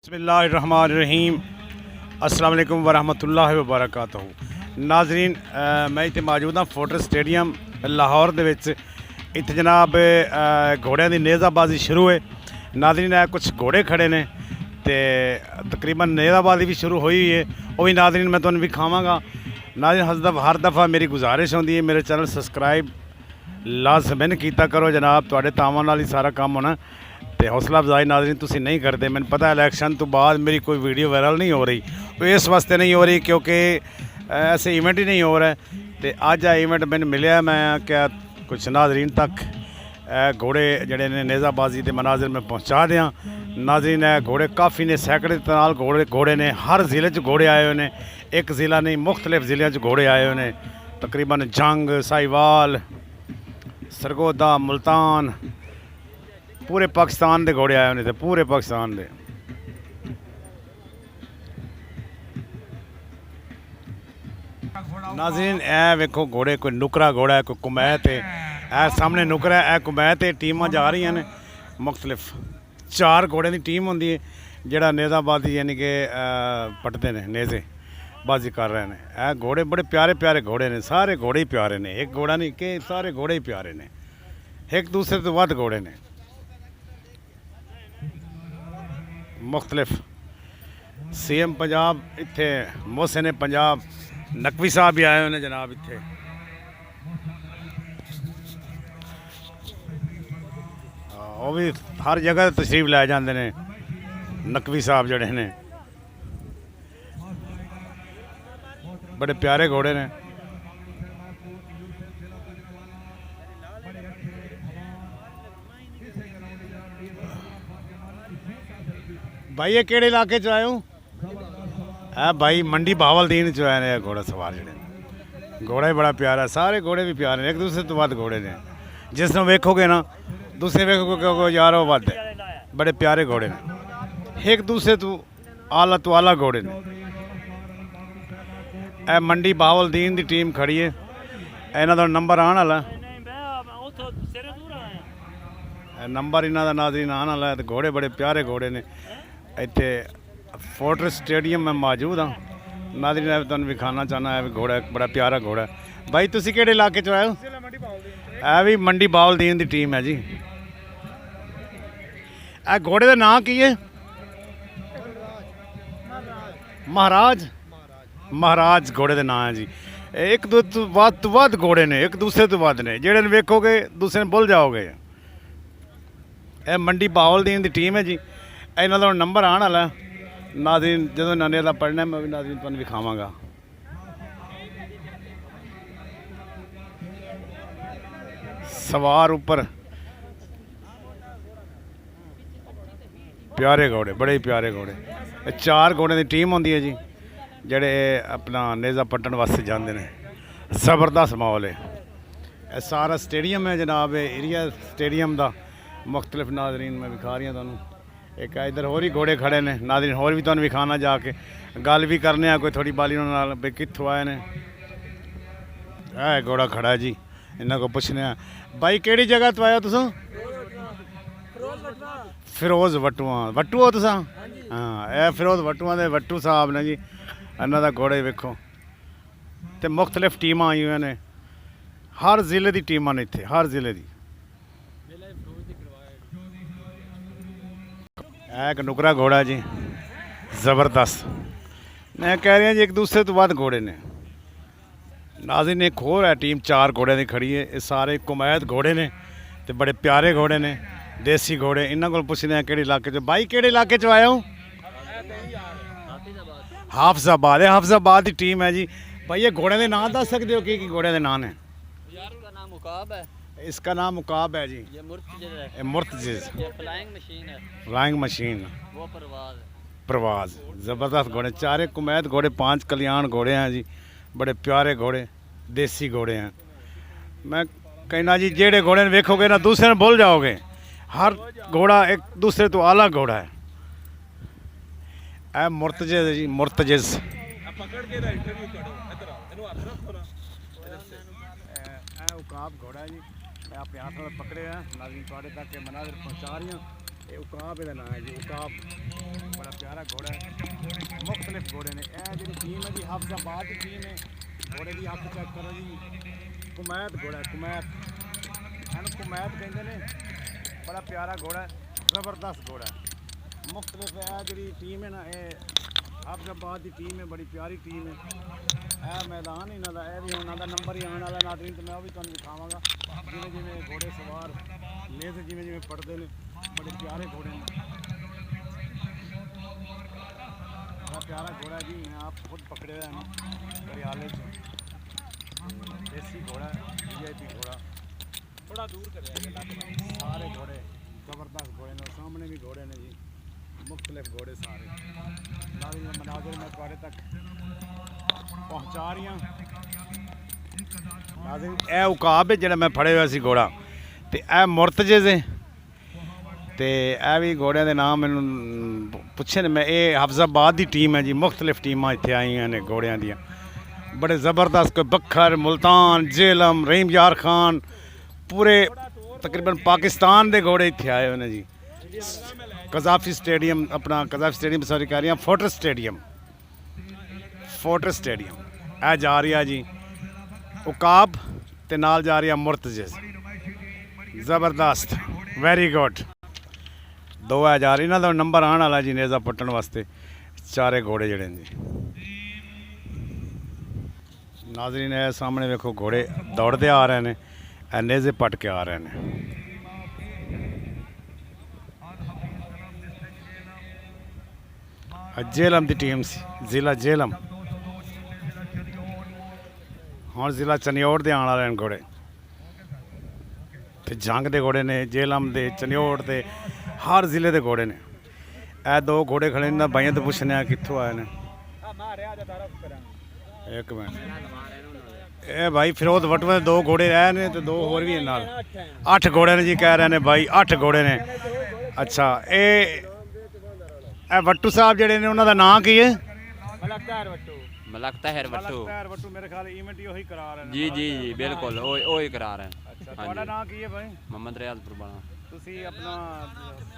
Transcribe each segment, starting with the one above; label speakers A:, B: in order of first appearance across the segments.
A: बिस्मिल्लाहिर्रहमानिर्रहीम अस्सलाम वालेकुम वरहमतुल्लाहि वबरकातुहू। नाजरीन मैं इत्थे मौजूद हाँ फोर्ट्रेस स्टेडियम लाहौर दे विच। इत्थे जनाब घोड़ियां दी नेज़ाबाजी शुरू है। नाजरीन कुछ घोड़े खड़े ने ते तकरीबन नेज़ाबाजी भी शुरू हुई है। वो भी नाजरीन मैं तुहानूं विखावांगा। नाजरीन हर दफ़ा मेरी गुजारिश होंदी है मेरे चैनल सबसक्राइब लाजमन कीता करो जनाब, तुहाडे तावां नाल ही सारा काम होना। तो हौसला अफजाई नाजरीन तुसी नहीं करते। मैंने पता है इलैक्शन तो बाद मेरी कोई वीडियो वायरल नहीं हो रही, तो इस वास्ते नहीं हो रही क्योंकि ऐसे इवेंट ही नहीं हो रहा है। तो अज आ इवेंट मैंने मिले, मैं क्या कुछ नाजरीन तक घोड़े जड़े ने नेज़ाबाजी के मनाजिर में पहुँचा दें। नाजरीन घोड़े काफ़ी ने, सैकड़े तनाल घोड़े ने, हर ज़िले घोड़े आए हुए हैं। एक ज़िला नहीं मुख्तलिफ ज़िले घोड़े आए हुए हैं। तकरीबन जंग, साहिवाल, सरगोदा, मुल्तान, पूरे पाकिस्तान के घोड़े आए होने थे, पूरे पाकिस्तान के। नाज़रीन ए वेखो घोड़े, कोई नुकरा घोड़ा है, कोई कुमैत है। ए सामने नुकरा है, ए कुमैत है। टीमां जा रही हैं मुख्तलिफ, 4 घोड़े की टीम होंदी है जिहड़ा नेज़ाबाजी यानी कि पटते हैं, नेज़े बाजी कर रहे हैं। ए घोड़े बड़े प्यारे प्यारे घोड़े ने, सारे घोड़े ही प्यारे ने, एक घोड़ा नहीं कि सारे घोड़े ही प्यारे ने, एक दूसरे तो वध घोड़े ने। मुख्तलिफ CM पंजाब इत्थे, मोहसिन पंजाब नकवी साहब भी आए हुए जनाब इत्थे। वो भी हर जगह तशरीफ लै जाते हैं नकवी साहब जड़े ने, बड़े प्यारे घोड़े ने। भाई ये केड़े इलाके च आए हो? है भाई मंडी बावलदीन च आए ने घोड़ा सवार जड़े। घोड़ा ही बड़ा प्यारा, सारे घोड़े भी प्यारे ने, एक दूसरे तो वध घोड़े ने। जिसनों वेखोगे ना दूसरे वेखोगे यार वो वध है, बड़े प्यारे घोड़े ने, एक दूसरे तो आला घोड़े ने। ए मंडी बावलदीन की टीम खड़ी है, इन्हों का नंबर आने वाला, नंबर इन्हों का नाज़रीन आने वाला है। घोड़े बड़े प्यारे घोड़े ने। इत्थे फोर्ट्रेस स्टेडियम में मौजूद हाँ नाज़रीन, तुहानूं विखाना चाहना है घोड़ा, बड़ा प्यारा घोड़ा है। भाई तुसी किहड़े इलाके चो आए हो? ए भी मंडी बावलदीन की टीम है जी। ए घोड़े का नाम की है? महाराज। महाराज घोड़े का नाम है जी। एक दो तो वध घोड़े ने, एक दूसरे तो वध ने, जेड़े वेखोगे दूसरे भुल जाओगे। ए मंडी बावलदीन की टीम है जी। इन्हों का नंबर आने वाला नाज़रीन, जो इन्होंने का पढ़ना मैं भी नाज़रीन तुहानूं विखावांगा। सवार ऊपर प्यारे घोड़े, बड़े ही प्यारे घोड़े। 4 घोड़े की टीम होंदी है जी जड़े अपना नेज़ा पट्टन वास्ते जाते हैं। ज़बरदस्त माहौल है। सारा स्टेडियम है जनाब, एरिया स्टेडियम का मुख्तलिफ नाज़रीन मैं विखा रही हूँ। एक इधर होर ही घोड़े खड़े ने नाज़रीन, होर भी तुहानूं विखाना जाके, गल भी करने कोई थोड़ी बाली उन्होंने भाई कित्थों आए ने। घोड़ा खड़ा है जी, इन्हों को पुछने भाई केड़ी जगह तो आया तुस? फिरोज वटुआ। वटू हो तुस? हाँ, यह फिरोज वटुआ के वटू साहब ने जी। इन्हों का घोड़े वेखो, तो मुख्तलिफ टीमां आई हुई ने, हर ज़िले की टीमां ने इत्थे, हर ज़िले की। एक नुकरा घोड़ा जी, ज़बरदस्त। मैं कह रहा जी एक दूसरे तो वध घोड़े ने। नाज़रीन एक होर है टीम 4 घोड़े की खड़ी है। ये सारे कुमैत घोड़े ने, तो बड़े प्यारे घोड़े ने, देसी घोड़े। इन्हों को पुछने हैं किहड़े इलाके चो? भाई किहड़े इलाके चो आए हो? हाफिजाबाद है, हाफिजाबाद की टीम है जी। भाई ये घोड़े के नाम दस सकते हो कि घोड़े के नाम है? इसका नाम मुकाब है जी। ये मुर्तजिज़ है। फ्लाइंग मशीन, वो परवाज़। ज़बरदस्त घोड़े, 4 कुमैत घोड़े, 5 कल्याण घोड़े हैं जी। बड़े प्यारे घोड़े, देसी घोड़े हैं। मैं कहना जी जेड़े घोड़े वेखोगे ना दूसरे ने भूल जाओगे। हर घोड़ा एक दूसरे तो आला घोड़ा है। ए मुर्तजिज़ जी, मुर्तजिज़। उकाब घोड़ा जी, मैं अपने हाथ में पकड़े हैं नाज़रीन तुहाडे तक मनाज़िर पहुँचा रही हूँ। ये उकाब इहदा नाम है जी, उकाब। बड़ा प्यारा घोड़ा है, मुख्तलिफ घोड़े ने। यह जी टीम है जी हाफजाबाद की टीम है। घोड़े की अख चेक करो जी, कुमैत घोड़ा है, कुमैत इन्हू कुमैत कहते हैं। बड़ा प्यारा घोड़ा है, ज़बरदस्त घोड़ा है, मुख्तलिफ है जी टीम है ना। ये हाफजाबाद की टीम है, बड़ी प्यारी टीम है। यह मैदान इन्हों का, यह भी उन्होंने नंबर ही आने वाला नाज़रीन, तो मैं वो भी तुहानू दिखावांगा जिमें जिमें घोड़े सवार लेस जिमें जिमें पड़ते हैं। बड़े प्यारे घोड़े हैं, बड़ा प्यारा घोड़ा है जी। मैं आप खुद पकड़े हुए हैं हरियाले से, देसी घोड़ा है, VIP घोड़ा। थोड़ा दूर कर सारे घोड़े ज़बरदस्त घोड़े ने, सामने भी घोड़े ने जी, मुख्तलिफ घोड़े सारे। मनाजिर मैं थोड़े तक पहुँचा रही हूँ। यह उकाब है जो मैं फड़े हुआ सी घोड़ा, तो यह मुर्तजे से, तो यह भी घोड़े के नाम मैनू पुछे ने। मैं ये हाफजाबाद की टीम है जी, मुख्तलिफ टीमां इत्थे आईयां ने घोड़ियां दियां, बड़े ज़बरदस्त। कोई बखर, मुल्तान, जेलम, रहीम यार खान, पूरे तकरीबन पाकिस्तान के घोड़े इत्थे आए हुए हैं जी। कज़ाफ़ी स्टेडियम, अपना कज़ाफ़ी स्टेडियम सॉरी कह रही हैं, फोर्ट्रेस स्टेडियम, फोर्ट्रेस स्टेडियम। यह जा रही है जी उकाब, ते नाल जा रही है मुर्तजे। ज़बरदस्त, वेरी गुड। दो है जा रही, इन्हों का नंबर आने वाला जी नेज़ा पुट्टन वास्ते। चारे घोड़े जड़े जी नाज़रीन, है सामने वेखो घोड़े दौड़ते आ रहे हैं, नेज़े पट के आ रहे हैं। जेलम की टीम सी, जिला जेलम, हाँ जिला चनियोड़ के आने वाले हैं घोड़े। तो जंग के घोड़े ने, जेलम के, चनियोड़ के, हर जिले के घोड़े ने। ए दो घोड़े खड़े ने, भाइयों तो पूछने कितों आए ने। एक मिनट, ए भाई फिरोज वटवा दो घोड़े रहे ने, तो दो होर भी नाल 8 घोड़े ने जी, कह रहे हैं भाई 8 घोड़े ने। अच्छा, ए वट्टू साहब जड़े ने, उन्होंने नाम की है?
B: मलक ताहिर वट्टू
A: मेरे ख्याल इवेंट ही वही करा रहे हैं।
B: जी जी जी बिल्कुल वही करा रहे हैं।
A: अच्छा, ਤੁਹਾਡਾ ਨਾਮ ਕੀ ਹੈ ਭਾਈ?
B: मोहम्मद रियाज पुरबाना।
A: ਤੁਸੀਂ ਆਪਣਾ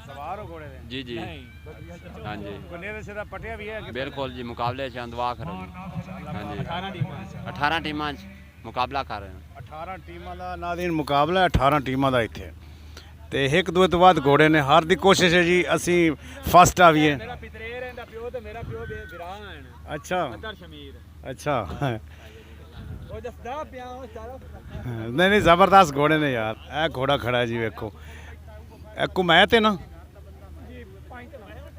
A: ਸਵਾਰ ਹੋ ਘੋੜੇ ਦੇ?
B: जी जी हाँ जी
A: ਕੋਨੇ ਦੇ ਸਿਰਾ ਪਟਿਆ ਵੀ ਹੈ?
B: बिल्कुल जी, मुकाबले च दुआ करो हाँ जी। 18 टीमां मुकाबला कर रहे हैं।
A: 18 टीमां ਦਾ ਨਾਜ਼ਰੀਨ ਮੁਕਾਬਲਾ 18 ਟੀਮਾਂ ਦਾ ਇੱਥੇ, ਤੇ ਇੱਕ ਦੂਏ ਤੋਂ ਬਾਅਦ ਘੋੜੇ ਨੇ। ਹਰ ਦੀ ਕੋਸ਼ਿਸ਼ ਹੈ ਜੀ ਅਸੀਂ ਫਸਟ ਆਵੀਏ।
C: ਮੇਰਾ ਪਿਤਰੇ ਰਹਿੰਦਾ ਪਿਓ ਤੇ ਮੇਰਾ ਪਿਓ ਵਿਰਾਹ ਹਨ।
A: ਅੱਛਾ
C: ਅਦਰ ਸ਼ਮੀਰ,
A: ਅੱਛਾ,
C: ਉਹ ਦੱਸਦਾ ਪਿਆ ਉਹ ਸਾਰਾ।
A: नहीं नहीं ज़बरदस्त घोड़े ने यार। ए घोड़ा खड़ा है जी, वेखो ए कुमैत है ना,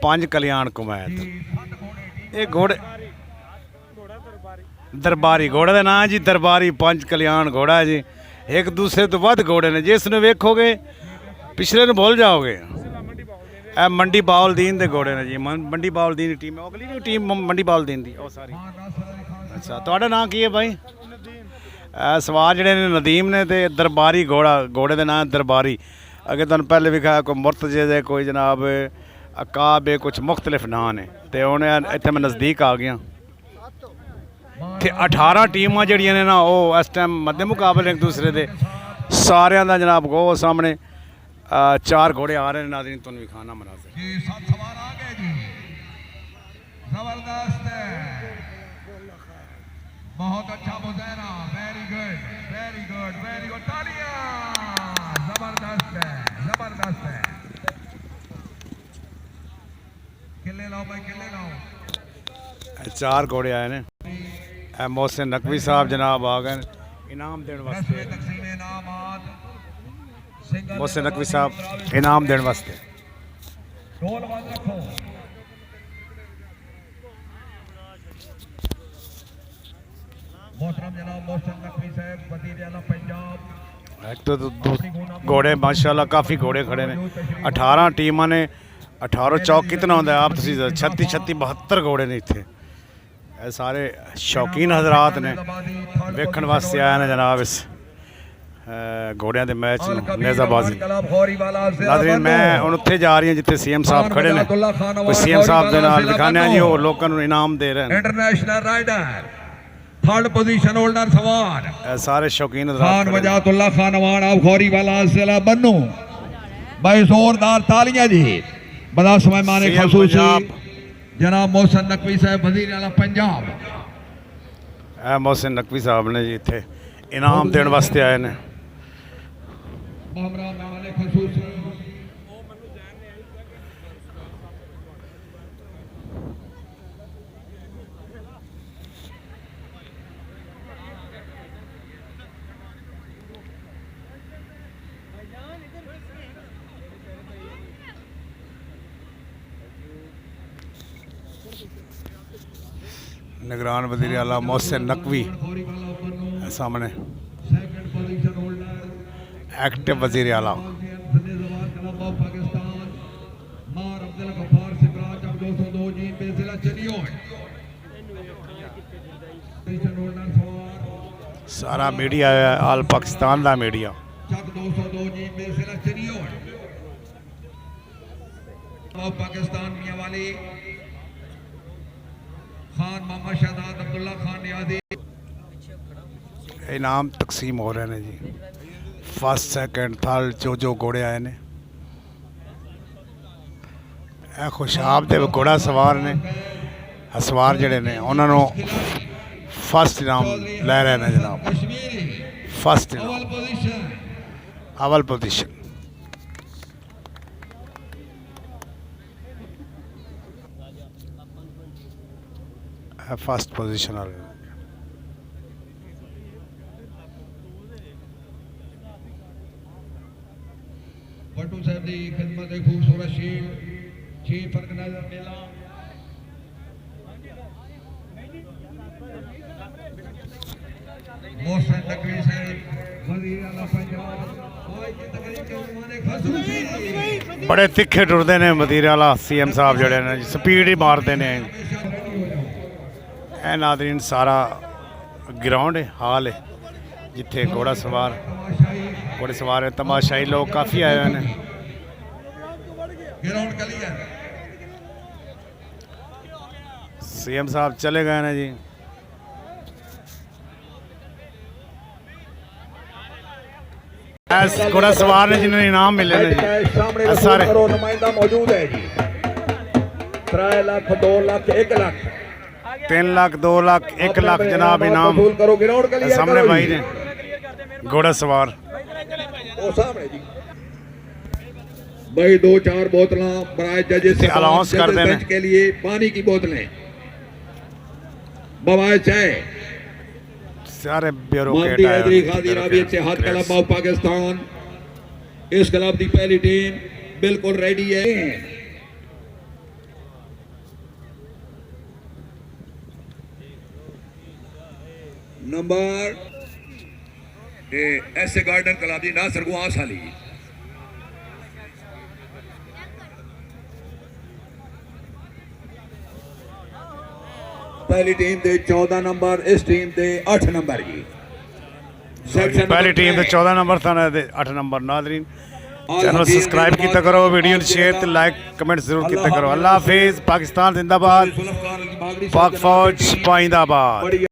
A: 5 कल्याण कुमैत। ये घोड़े दरबारी घोड़े का नाम है जी, दरबारी 5 कल्याण घोड़ा है जी। एक दूसरे तो वध घोड़े ने, जिसने वेखोगे पिछले ने भूल जाओगे। ए मंडी बाउलदीन के घोड़े ने जी, मंडी बाउलदीन की टीम है, अगली टीम मंडी बाउलदीन की। सारी अच्छा, ਤੁਹਾਡਾ नाम की है भाई? सवार जड़े ने नदीम ने, तो दरबारी घोड़ा, घोड़े का नाम दरबारी। अगर तुम पहले विखाया कोई मुर्तजे दे, कोई जनाब अकाब है, कुछ मुख्तलिफ नाम ने। तो उन्हें इतने मैं नज़दीक आ गया। तो 18 टीमां जड़ियां ने ना, वो इस टाइम मध्य मुकाबले एक दूसरे के सारिया का जनाब गो सामने 4 घोड़े आ रहे हैं नाज़रीन, तुम विखाना मनाज़िर।
D: बहुत अच्छा मुजाहरा, very good very good very good, तालियां। जबरदस्त है, जबरदस्त है। किले लाओ भाई, किले लाओ।
A: 4 घोड़े आए ने। मोहसिन नकवी साहब जनाब आ गए इनाम देने वास्ते। मोहसिन नकवी साहब इनाम देने वास्ते।
D: ढोल बंद रखो। मोहतरम जनाब मोहसिन नकवी साहब, वज़ीर आला पंजाब।
A: एक तो घोड़े माशाल्लाह काफ़ी घोड़े खड़े ने। 18 टीमां ने, 18 चौक कितना होंगे आप 36 72 घोड़े ने इतने। सारे शौकीन हजरात ने वेखण वास्ते आए ने जनाब इस घोड़िया के मैच नेज़ाबाजी। नाज़रीन मैं हुण उत्थे जा रही हूँ जिथे CM साहब खड़े ने, कोई CM साहब के नाल दिखाने जी, वो लोगों को इनाम दे रहे हैं।
D: International rider, 3rd position holder सवार
A: सारे शौकीन
D: खान वजातुल्लाह खान अवान आप खौरी वाला जिला बन्नू। भाई जोरदार तालियां जी। बदा समय माने खसूसी जनाब मोहसिन नकवी साहब वजीर आला पंजाब
A: ਇਹ ਮੋਹਸਿਨ ਨਕਵੀ ਸਾਹਿਬ ਨੇ ਜੀ ਇੱਥੇ ਇਨਾਮ ਦੇਣ ਵਾਸਤੇ ਆਏ ਨੇ।
D: मामरा माले खसूसी
A: निगरान वज़ीर आला मोहसिन नकवी
D: फौरी वाला ओपन
A: सामने
D: सेकंड पोजीशन होल्डर
A: एक्टिव वज़ीर आला
D: पाकिस्तान मार अब्दुल गफ्फार सिराज अब 202 जी पे जिला चलियोट पोजीशन होल्डर सवार
A: सारा मीडिया है आल पाकिस्तान का मीडिया।
D: चक 202 जी पे जिला चलियोट पाकिस्तान मियां वाली खान मोहम्मद शहजाद अब्दुल्ला खान नियाजी
A: इनाम तकसीम हो रहे हैं जी। फर्स्ट सेकंड थर्ड जो घोड़े आए ने ਇਹ ਖੁਸ਼ਾਬ ਦੇ ਘੋੜਾ ਸਵਾਰ ਨੇ ਸਵਾਰ ਜਿਹੜੇ ਨੇ ਉਹਨਾਂ ਨੂੰ ਫਸਟ ਇਨਾਮ ਲੈ ਰਹੇ ਨੇ ਜਨਾਬ।
D: कश्मीरी
A: फर्स्ट
D: अव्वल
A: इनाम
D: पोजीशन
A: अव्वल पोजीशन फर्स्ट पोजीशन वाले
D: भट्टू साहब की खिदमत एक खूबसूरत शील फर्क नजर मिला मोहसिन नकवी साहब वजीर आला पंजाब आज की तकरीब के उन्होंने खसूसी
A: बड़े तिखे टुरते ने वज़ीर आला CM साहब जड़े ने स्पीड ही मारते ने। ए नादरीन सारा ग्राउंड है हाल है जिथे घोड़ा सवार है तमाशाई लोग काफ़ी आए हुए हैं।
D: ग्राउंड क्लियर
A: CM साहब चले गए ना जी। घोड़ा सवार ने जिन्हें इनाम मिले ने जी
E: सामने
A: सारे
E: नुमाइंदा मौजूद है जी 3 लाख 2 लाख 1 लाख
A: 3 लाख 2 लाख 1 लाख जनाब इनाम
E: वसूल करो ग्राउंड के लिए
A: सामने भाई ने घोड़ा सवार
E: वो सामने जी भाई 2-4 बोतलें बराए जजेस
A: अलाउंस कर देने
E: के लिए पानी की बोतलें बवाए चाय
A: सारे
E: मोहम्मदी हैदरी खादी रावी इत्तेहाद क्लब ऑफ पाकिस्तान इस क्लब की पहली टीम बिल्कुल रेडी है। नंबर ऐसे गार्डन क्लब की नासर गुआस वाली पहली टीम दे 14 नंबर इस टीम दे 8 नंबर जी
A: पहली टीम के 14 नंबर था ना 8 नंबर। नादरीन चैनल सब्सक्राइब किया करो वीडियो शेयर ते लाइक कमेंट जरूर किया करो। अल्लाह हाफिज। पाकिस्तान जिंदाबाद। पाक फौज पाइंदाबाद।